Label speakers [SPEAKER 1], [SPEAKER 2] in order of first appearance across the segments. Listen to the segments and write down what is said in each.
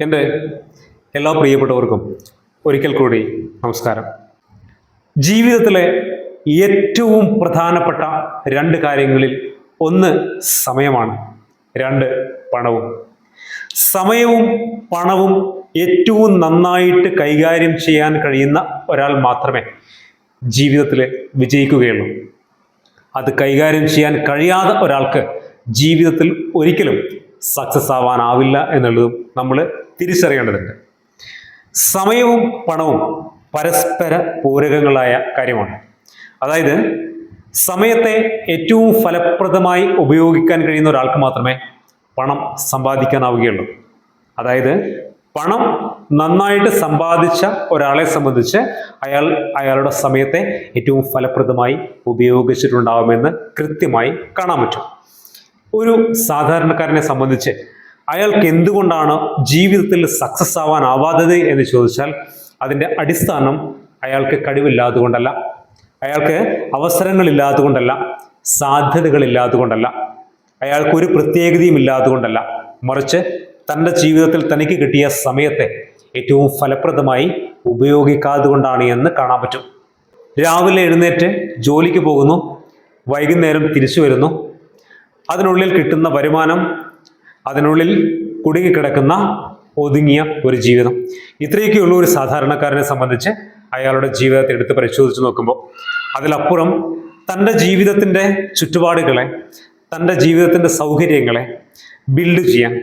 [SPEAKER 1] എൻ്റെ എല്ലാ പ്രിയപ്പെട്ടവർക്കും ഒരിക്കൽ കൂടി നമസ്കാരം. ജീവിതത്തിലെ ഏറ്റവും പ്രധാനപ്പെട്ട രണ്ട് കാര്യങ്ങളിൽ ഒന്ന് സമയമാണ്, രണ്ട് പണവും. സമയവും പണവും ഏറ്റവും നന്നായിട്ട് കൈകാര്യം ചെയ്യാൻ കഴിയുന്ന ഒരാൾ മാത്രമേ ജീവിതത്തിൽ വിജയിക്കുകയുള്ളൂ. അത് കൈകാര്യം ചെയ്യാൻ കഴിയാത്ത ഒരാൾക്ക് ജീവിതത്തിൽ ഒരിക്കലും സക്സസ് ആവാനാവില്ല എന്നുള്ളതും നമ്മൾ തിരിച്ചറിയേണ്ടതുണ്ട്. സമയവും പണവും പരസ്പര പൂരകങ്ങളായ കാര്യമാണ്. അതായത് സമയത്തെ ഏറ്റവും ഫലപ്രദമായി ഉപയോഗിക്കാൻ കഴിയുന്ന ഒരാൾക്ക് മാത്രമേ പണം സമ്പാദിക്കാനാവുകയുള്ളൂ. അതായത് പണം നന്നായിട്ട് സമ്പാദിച്ച ഒരാളെ സംബന്ധിച്ച് അയാളുടെ സമയത്തെ ഏറ്റവും ഫലപ്രദമായി ഉപയോഗിച്ചിട്ടുണ്ടാവുമെന്ന് കൃത്യമായി കാണാൻ പറ്റും. ഒരു സാധാരണക്കാരനെ സംബന്ധിച്ച് അയാൾക്ക് എന്തുകൊണ്ടാണ് ജീവിതത്തിൽ സക്സസ് ആവാനാവാത്തത് എന്ന് ചോദിച്ചാൽ അതിൻ്റെ അടിസ്ഥാനം അയാൾക്ക് കഴിവില്ലാത്തതുകൊണ്ടല്ല, അയാൾക്ക് അവസരങ്ങളില്ലാത്തതുകൊണ്ടല്ല, സാധ്യതകളില്ലാത്തതുകൊണ്ടല്ല, അയാൾക്കൊരു പ്രത്യേകതയും ഇല്ലാത്തതുകൊണ്ടല്ല, മറിച്ച് തൻ്റെ ജീവിതത്തിൽ തനിക്ക് കിട്ടിയ സമയത്തെ ഏറ്റവും ഫലപ്രദമായി ഉപയോഗിക്കാതെ കൊണ്ടാണ് എന്ന് കാണാൻ പറ്റും. രാവിലെ എഴുന്നേറ്റ് ജോലിക്ക് പോകുന്നു, വൈകുന്നേരം തിരിച്ചു വരുന്നു. അതിനുള്ളിൽ കിട്ടുന്ന വരുമാനം, അതിനുള്ളിൽ കുടുങ്ങിക്കിടക്കുന്ന ഒതുങ്ങിയ ഒരു ജീവിതം, ഇത്രയൊക്കെയുള്ള ഒരു സാധാരണക്കാരനെ സംബന്ധിച്ച് അയാളുടെ ജീവിതത്തെ എടുത്ത് പരിശോധിച്ച് നോക്കുമ്പോൾ അതിലപ്പുറം തൻ്റെ ജീവിതത്തിൻ്റെ ചുറ്റുപാടുകളെ, തൻ്റെ ജീവിതത്തിൻ്റെ സൗകര്യങ്ങളെ ബിൽഡ് ചെയ്യാൻ,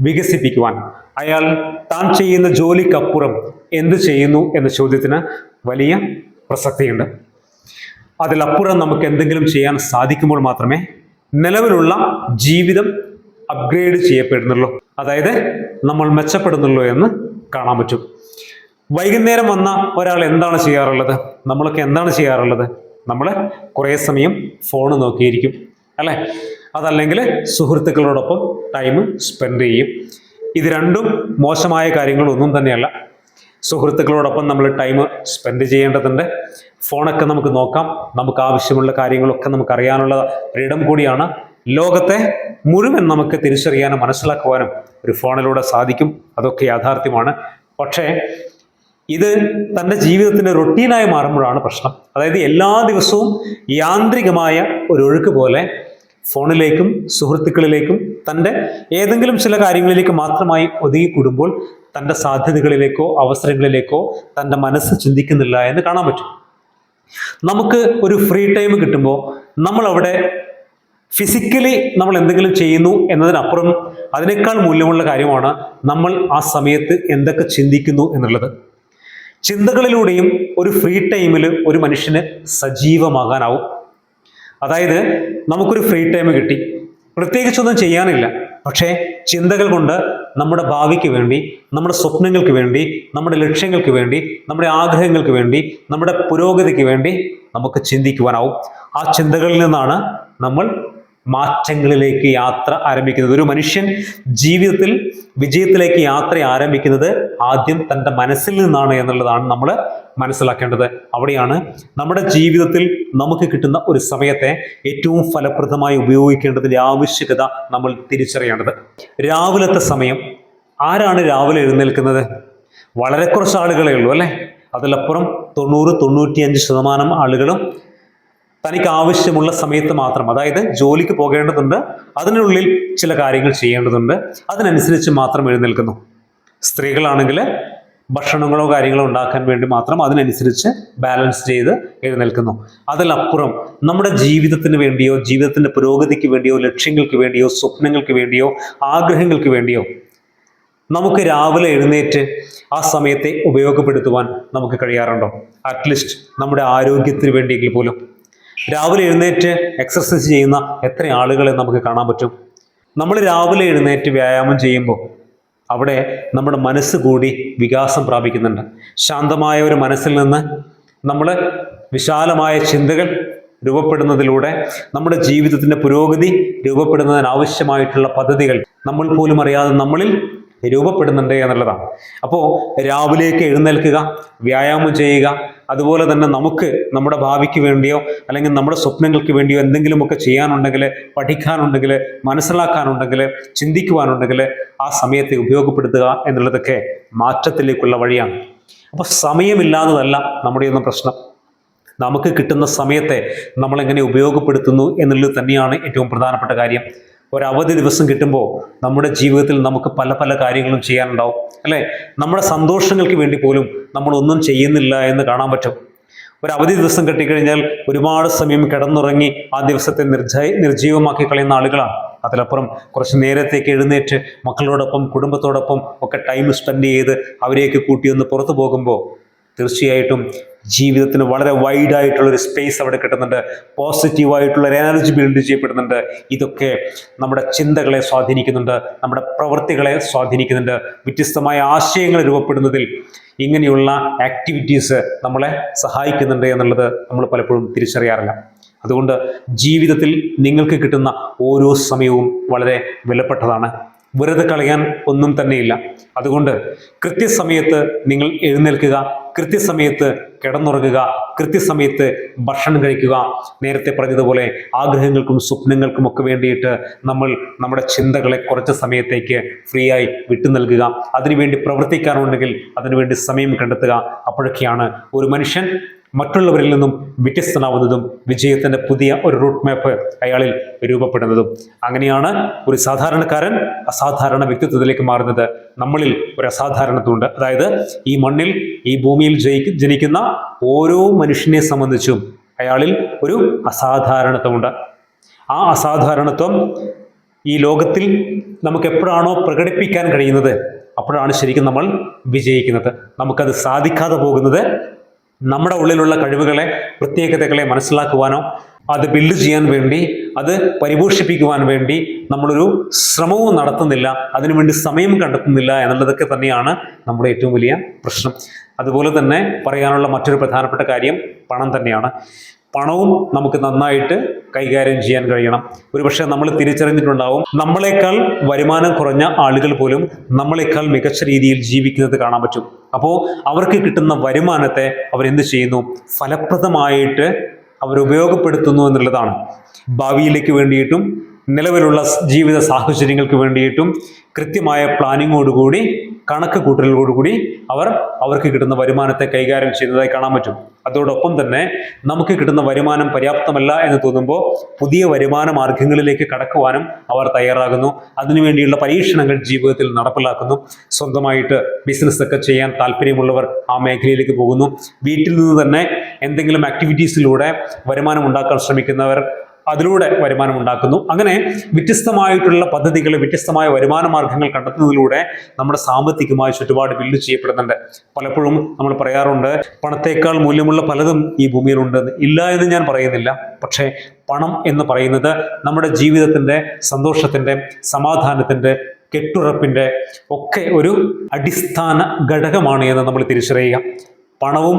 [SPEAKER 1] വികസിപ്പിക്കുവാൻ അയാൾ താൻ ചെയ്യുന്ന ജോലിക്കപ്പുറം എന്ത് ചെയ്യുന്നു എന്ന ചോദ്യത്തിന് വലിയ പ്രസക്തിയുണ്ട്. അതിലപ്പുറം നമുക്ക് എന്തെങ്കിലും ചെയ്യാൻ സാധിക്കുമ്പോൾ മാത്രമേ നിലവിലുള്ള ജീവിതം അപ്ഗ്രേഡ് ചെയ്യപ്പെടുന്നുള്ളൂ, അതായത് നമ്മൾ മെച്ചപ്പെടുന്നുള്ളൂ എന്ന് കാണാൻ പറ്റും. വൈകുന്നേരം വന്ന ഒരാൾ എന്താണ് ചെയ്യാറുള്ളത്? നമ്മളൊക്കെ എന്താണ് ചെയ്യാറുള്ളത്? നമ്മൾ കുറേ സമയം ഫോൺ നോക്കിയിരിക്കും, അല്ലേ? അതല്ലെങ്കിൽ സുഹൃത്തുക്കളോടൊപ്പം ടൈം സ്പെൻഡ് ചെയ്യും. ഇത് രണ്ടും മോശമായ കാര്യങ്ങളൊന്നും തന്നെയല്ല. സുഹൃത്തുക്കളോടൊപ്പം നമ്മൾ ടൈം സ്പെൻഡ് ചെയ്യേണ്ടതുണ്ട്. ഫോണൊക്കെ നമുക്ക് നോക്കാം, നമുക്ക് ആവശ്യമുള്ള കാര്യങ്ങളൊക്കെ നമുക്ക് അറിയാനുള്ള ഒരിടം കൂടിയാണ്. ലോകത്തെ മുഴുവൻ നമുക്ക് തിരിച്ചറിയാനും മനസ്സിലാക്കുവാനും ഒരു ഫോണിലൂടെ സാധിക്കും. അതൊക്കെ യാഥാർത്ഥ്യമാണ്. പക്ഷേ ഇത് തൻ്റെ ജീവിതത്തിൻ്റെ റൊട്ടീനായി മാറുമ്പോഴാണ് പ്രശ്നം. അതായത് എല്ലാ ദിവസവും യാന്ത്രികമായ ഒരു ഒഴുക്ക് പോലെ ഫോണിലേക്കും സുഹൃത്തുക്കളിലേക്കും തൻ്റെ ഏതെങ്കിലും ചില കാര്യങ്ങളിലേക്ക് മാത്രമായി ഒതുങ്ങിക്കൂടുമ്പോൾ തൻ്റെ സാധ്യതകളിലേക്കോ അവസരങ്ങളിലേക്കോ തൻ്റെ മനസ്സ് ചിന്തിക്കുന്നില്ല എന്ന് കാണാൻ പറ്റും. നമുക്ക് ഒരു ഫ്രീ ടൈം കിട്ടുമ്പോൾ നമ്മൾ അവിടെ ഫിസിക്കലി നമ്മൾ എന്തെങ്കിലും ചെയ്യുന്നു എന്നതിനപ്പുറം അതിനേക്കാൾ മൂല്യമുള്ള കാര്യമാണ് നമ്മൾ ആ സമയത്ത് എന്തൊക്കെ ചിന്തിക്കുന്നു എന്നുള്ളത്. ചിന്തകളിലൂടെയും ഒരു ഫ്രീ ടൈമിൽ ഒരു മനുഷ്യന് സജീവമാകാനാവും. അതായത് നമുക്കൊരു ഫ്രീ ടൈം കിട്ടി, പ്രത്യേകിച്ചൊന്നും ചെയ്യാനില്ല, പക്ഷേ ചിന്തകൾ കൊണ്ട് നമ്മുടെ ഭാവിക്ക് വേണ്ടി, നമ്മുടെ സ്വപ്നങ്ങൾക്ക് വേണ്ടി, നമ്മുടെ ലക്ഷ്യങ്ങൾക്ക് വേണ്ടി, നമ്മുടെ ആഗ്രഹങ്ങൾക്ക് വേണ്ടി, നമ്മുടെ പുരോഗതിക്ക് വേണ്ടി നമുക്ക് ചിന്തിക്കുവാനാവും. ആ ചിന്തകളിൽ നിന്നാണ് നമ്മൾ മാറ്റങ്ങളിലേക്ക് യാത്ര ആരംഭിക്കുന്നത്. ഒരു മനുഷ്യൻ ജീവിതത്തിൽ വിജയത്തിലേക്ക് യാത്ര ആരംഭിക്കുന്നത് ആദ്യം തൻ്റെ മനസ്സിൽ നിന്നാണ് എന്നുള്ളതാണ് നമ്മൾ മനസ്സിലാക്കേണ്ടത്. അവിടെയാണ് നമ്മുടെ ജീവിതത്തിൽ നമുക്ക് കിട്ടുന്ന ഒരു സമയത്തെ ഏറ്റവും ഫലപ്രദമായി ഉപയോഗിക്കേണ്ടതിൻ്റെ ആവശ്യകത നമ്മൾ തിരിച്ചറിയേണ്ടത്. രാവിലത്തെ സമയം, ആരാണ് രാവിലെ എഴുന്നേൽക്കുന്നത്? വളരെ കുറച്ച് ആളുകളേ ഉള്ളൂ, അല്ലേ? അതിലപ്പുറം 90-95% ആളുകളും തനിക്ക് ആവശ്യമുള്ള സമയത്ത് മാത്രം, അതായത് ജോലിക്ക് പോകേണ്ടതുണ്ട്, അതിനുള്ളിൽ ചില കാര്യങ്ങൾ ചെയ്യേണ്ടതുണ്ട്, അതിനനുസരിച്ച് മാത്രം എഴുന്നേൽക്കുന്നു. സ്ത്രീകളാണെങ്കിൽ ഭക്ഷണങ്ങളോ കാര്യങ്ങളോ ഉണ്ടാക്കാൻ വേണ്ടി മാത്രം അതിനനുസരിച്ച് ബാലൻസ് ചെയ്ത് എഴുന്നേൽക്കുന്നു. അതിലപ്പുറം നമ്മുടെ ജീവിതത്തിന് വേണ്ടിയോ, ജീവിതത്തിൻ്റെ പുരോഗതിക്ക് വേണ്ടിയോ, ലക്ഷ്യങ്ങൾക്ക് വേണ്ടിയോ, സ്വപ്നങ്ങൾക്ക് വേണ്ടിയോ, ആഗ്രഹങ്ങൾക്ക് വേണ്ടിയോ നമുക്ക് രാവിലെ എഴുന്നേറ്റ് ആ സമയത്തെ ഉപയോഗപ്പെടുത്തുവാൻ നമുക്ക് കഴിയാറുണ്ടോ? അറ്റ്ലീസ്റ്റ് നമ്മുടെ ആരോഗ്യത്തിന് വേണ്ടിയെങ്കിൽ പോലും രാവിലെ എഴുന്നേറ്റ് എക്സർസൈസ് ചെയ്യുന്ന എത്ര ആളുകളെ നമുക്ക് കാണാൻ പറ്റും? നമ്മൾ രാവിലെ എഴുന്നേറ്റ് വ്യായാമം ചെയ്യുമ്പോൾ അവിടെ നമ്മുടെ മനസ്സ് കൂടി വികാസം പ്രാപിക്കുന്നുണ്ട്. ശാന്തമായ ഒരു മനസ്സിൽ നിന്ന് നമ്മൾ വിശാലമായ ചിന്തകൾ രൂപപ്പെടുന്നതിലൂടെ നമ്മുടെ ജീവിതത്തിൻ്റെ പുരോഗതി രൂപപ്പെടുന്നതിനാവശ്യമായിട്ടുള്ള പദ്ധതികൾ നമ്മൾ പോലും അറിയാതെ നമ്മളിൽ രൂപപ്പെടുന്നുണ്ട് എന്നുള്ളതാണ്. അപ്പോൾ രാവിലേക്ക് എഴുന്നേൽക്കുക, വ്യായാമം ചെയ്യുക, അതുപോലെ തന്നെ നമുക്ക് നമ്മുടെ ഭാവിക്ക് വേണ്ടിയോ അല്ലെങ്കിൽ നമ്മുടെ സ്വപ്നങ്ങൾക്ക് വേണ്ടിയോ എന്തെങ്കിലുമൊക്കെ ചെയ്യാനുണ്ടെങ്കിൽ, പഠിക്കാനുണ്ടെങ്കിൽ, മനസ്സിലാക്കാനുണ്ടെങ്കിൽ, ചിന്തിക്കുവാനുണ്ടെങ്കിൽ ആ സമയത്തെ ഉപയോഗപ്പെടുത്തുക എന്നുള്ളതൊക്കെ മാറ്റത്തിലേക്കുള്ള വഴിയാണ്. അപ്പോൾ സമയമില്ലാത്തതല്ല നമ്മുടെയൊന്നും പ്രശ്നം. നമുക്ക് കിട്ടുന്ന സമയത്തെ നമ്മളെങ്ങനെ ഉപയോഗപ്പെടുത്തുന്നു എന്നുള്ളത് തന്നെയാണ് ഏറ്റവും പ്രധാനപ്പെട്ട കാര്യം. ഒരവധി ദിവസം കിട്ടുമ്പോൾ നമ്മുടെ ജീവിതത്തിൽ നമുക്ക് പല പല കാര്യങ്ങളും ചെയ്യാനുണ്ടാവും, അല്ലേ? നമ്മുടെ സന്തോഷങ്ങൾക്ക് വേണ്ടി പോലും നമ്മളൊന്നും ചെയ്യുന്നില്ല എന്ന് കാണാൻ പറ്റും. ഒരു അവധി ദിവസം കിട്ടിക്കഴിഞ്ഞാൽ ഒരുപാട് സമയം കിടന്നുറങ്ങി ആ ദിവസത്തെ നിർജീവമാക്കി കളയുന്ന ആളുകളാണ്. അതിലപ്പുറം കുറച്ച് നേരത്തേക്ക് എഴുന്നേറ്റ് മക്കളോടൊപ്പം കുടുംബത്തോടൊപ്പം ഒക്കെ ടൈം സ്പെൻഡ് ചെയ്ത് അവരെയൊക്കെ കൂട്ടി ഒന്ന് പുറത്തു പോകുമ്പോൾ തീർച്ചയായിട്ടും ജീവിതത്തിന് വളരെ വൈഡായിട്ടുള്ളൊരു സ്പേസ് അവിടെ കിട്ടുന്നുണ്ട്. പോസിറ്റീവായിട്ടുള്ളൊരു എനർജി ബിൽഡ് ചെയ്യപ്പെടുന്നുണ്ട്. ഇതൊക്കെ നമ്മുടെ ചിന്തകളെ സ്വാധീനിക്കുന്നുണ്ട്, നമ്മുടെ പ്രവൃത്തികളെ സ്വാധീനിക്കുന്നുണ്ട്. വ്യത്യസ്തമായ ആശയങ്ങൾ രൂപപ്പെടുന്നതിൽ ഇങ്ങനെയുള്ള ആക്ടിവിറ്റീസ് നമ്മളെ സഹായിക്കുന്നുണ്ട് എന്നുള്ളത് നമ്മൾ പലപ്പോഴും തിരിച്ചറിയാറില്ല. അതുകൊണ്ട് ജീവിതത്തിൽ നിങ്ങൾക്ക് കിട്ടുന്ന ഓരോ സമയവും വളരെ വിലപ്പെട്ടതാണ്. വെറുതെ കളയാൻ ഒന്നും തന്നെയില്ല. അതുകൊണ്ട് കൃത്യസമയത്ത് നിങ്ങൾ എഴുന്നേൽക്കുക, കൃത്യസമയത്ത് കിടന്നുറങ്ങുക, കൃത്യസമയത്ത് ഭക്ഷണം കഴിക്കുക. നേരത്തെ പറഞ്ഞതുപോലെ ആഗ്രഹങ്ങൾക്കും സ്വപ്നങ്ങൾക്കും ഒക്കെ വേണ്ടിയിട്ട് നമ്മൾ നമ്മുടെ ചിന്തകളെ കുറച്ച് സമയത്തേക്ക് ഫ്രീ ആയി വിട്ടു നൽകുക. അതിനുവേണ്ടി പ്രവർത്തിക്കാനുണ്ടെങ്കിൽ അതിനുവേണ്ടി സമയം കണ്ടെത്തുക. അപ്പോഴൊക്കെയാണ് ഒരു മനുഷ്യൻ മറ്റുള്ളവരിൽ നിന്നും വ്യത്യസ്തനാവുന്നതും വിജയത്തിൻ്റെ പുതിയ ഒരു റൂട്ട് മാപ്പ് അയാളിൽ രൂപപ്പെടുന്നതും. അങ്ങനെയാണ് ഒരു സാധാരണക്കാരൻ അസാധാരണ വ്യക്തിത്വത്തിലേക്ക് മാറുന്നത്. നമ്മളിൽ ഒരു അസാധാരണത്വമുണ്ട്. അതായത് ഈ മണ്ണിൽ, ഈ ഭൂമിയിൽ ജനിക്കുന്ന ഓരോ മനുഷ്യനെ സംബന്ധിച്ചും അയാളിൽ ഒരു അസാധാരണത്വമുണ്ട്. ആ അസാധാരണത്വം ഈ ലോകത്തിൽ നമുക്ക് എപ്പോഴാണോ പ്രകടിപ്പിക്കാൻ കഴിയുന്നത് അപ്പോഴാണ് ശരിക്കും നമ്മൾ വിജയിക്കുന്നത്. നമുക്കത് സാധിക്കാതെ പോകുന്നത് നമ്മുടെ ഉള്ളിലുള്ള കഴിവുകളെ, പ്രത്യേകതകളെ മനസ്സിലാക്കുവാനോ അത് ബിൽഡ് ചെയ്യാൻ വേണ്ടി, അത് പരിപോഷിപ്പിക്കുവാൻ വേണ്ടി നമ്മളൊരു ശ്രമവും നടത്തുന്നില്ല, അതിനുവേണ്ടി സമയം കണ്ടെത്തുന്നില്ല എന്നുള്ളതൊക്കെ തന്നെയാണ് നമ്മുടെ ഏറ്റവും വലിയ പ്രശ്നം. അതുപോലെ തന്നെ പറയാനുള്ള മറ്റൊരു പ്രധാനപ്പെട്ട കാര്യം പണം തന്നെയാണ്. പണവും നമുക്ക് നന്നായിട്ട് കൈകാര്യം ചെയ്യാൻ കഴിയണം. ഒരുപക്ഷെ നമ്മൾ തിരിച്ചറിഞ്ഞിട്ടുണ്ടാവും, നമ്മളെക്കാൾ വരുമാനം കുറഞ്ഞ ആളുകൾ പോലും നമ്മളെക്കാൾ മികച്ച രീതിയിൽ ജീവിക്കുന്നത് കാണാൻ പറ്റും. അപ്പോൾ അവർക്ക് കിട്ടുന്ന വരുമാനത്തെ അവരെന്ത് ചെയ്യുന്നു? ഫലപ്രദമായിട്ട് അവരുപയോഗപ്പെടുത്തുന്നു എന്നുള്ളതാണ്. ഭാവിയിലേക്ക് വേണ്ടിയിട്ടും നിലവിലുള്ള ജീവിത സാഹചര്യങ്ങൾക്ക് വേണ്ടിയിട്ടും കൃത്യമായ പ്ലാനിങ്ങോടുകൂടി, കണക്ക് കൂട്ടലോടുകൂടി അവർക്ക് കിട്ടുന്ന വരുമാനത്തെ കൈകാര്യം ചെയ്യുന്നതായി കാണാൻ പറ്റും. അതോടൊപ്പം തന്നെ നമുക്ക് കിട്ടുന്ന വരുമാനം പര്യാപ്തമല്ല എന്ന് തോന്നുമ്പോൾ പുതിയ വരുമാന മാർഗങ്ങളിലേക്ക് കടക്കുവാനും അവർ തയ്യാറാകുന്നു. അതിനുവേണ്ടിയുള്ള പരീക്ഷണങ്ങൾ ജീവിതത്തിൽ നടപ്പിലാക്കുന്നു. സ്വന്തമായിട്ട് ബിസിനസ്സൊക്കെ ചെയ്യാൻ താല്പര്യമുള്ളവർ ആ മേഖലയിലേക്ക് പോകുന്നു. വീട്ടിൽ നിന്ന് തന്നെ എന്തെങ്കിലും ആക്ടിവിറ്റീസിലൂടെ വരുമാനം ഉണ്ടാക്കാൻ ശ്രമിക്കുന്നവർ അതിലൂടെ വരുമാനം ഉണ്ടാക്കുന്നു. അങ്ങനെ വ്യത്യസ്തമായിട്ടുള്ള പദ്ധതികൾ, വ്യത്യസ്തമായ വരുമാന മാർഗങ്ങൾ കണ്ടെത്തുന്നതിലൂടെ നമ്മുടെ സാമ്പത്തികമായ ചുറ്റുപാട് ബിൽഡ് ചെയ്യപ്പെടുന്നുണ്ട്. പലപ്പോഴും നമ്മൾ പറയാറുണ്ട്, പണത്തേക്കാൾ മൂല്യമുള്ള പലതും ഈ ഭൂമിയിലുണ്ടെന്ന്. ഇല്ല എന്ന് ഞാൻ പറയുന്നില്ല. പക്ഷേ പണം എന്ന് പറയുന്നത് നമ്മുടെ ജീവിതത്തിൻ്റെ, സന്തോഷത്തിൻ്റെ, സമാധാനത്തിൻ്റെ, കെട്ടുറപ്പിൻ്റെ ഒക്കെ ഒരു അടിസ്ഥാന ഘടകമാണ് എന്ന് നമ്മൾ തിരിച്ചറിയുക. പണവും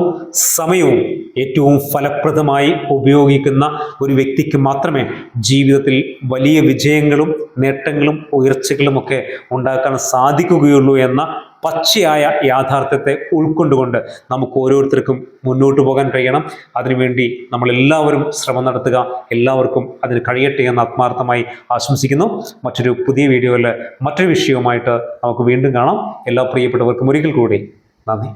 [SPEAKER 1] സമയവും ഏറ്റവും ഫലപ്രദമായി ഉപയോഗിക്കുന്ന ഒരു വ്യക്തിക്ക് മാത്രമേ ജീവിതത്തിൽ വലിയ വിജയങ്ങളും നേട്ടങ്ങളും ഉയർച്ചകളും ഒക്കെ ഉണ്ടാക്കാൻ സാധിക്കുകയുള്ളൂ എന്ന പച്ചയായ യാഥാർത്ഥ്യത്തെ ഉൾക്കൊണ്ടുകൊണ്ട് നമുക്ക് ഓരോരുത്തർക്കും മുന്നോട്ട് പോകാൻ കഴിയണം. അതിനുവേണ്ടി നമ്മളെല്ലാവരും ശ്രമം നടത്തുക. എല്ലാവർക്കും അതിന് കഴിയട്ടെ എന്ന് ആത്മാർത്ഥമായി ആശംസിക്കുന്നു. മറ്റൊരു പുതിയ വീഡിയോയിൽ മറ്റൊരു വിഷയവുമായിട്ട് നമുക്ക് വീണ്ടും കാണാം. എല്ലാ പ്രിയപ്പെട്ടവർക്കും ഒരിക്കൽ കൂടി നന്ദി.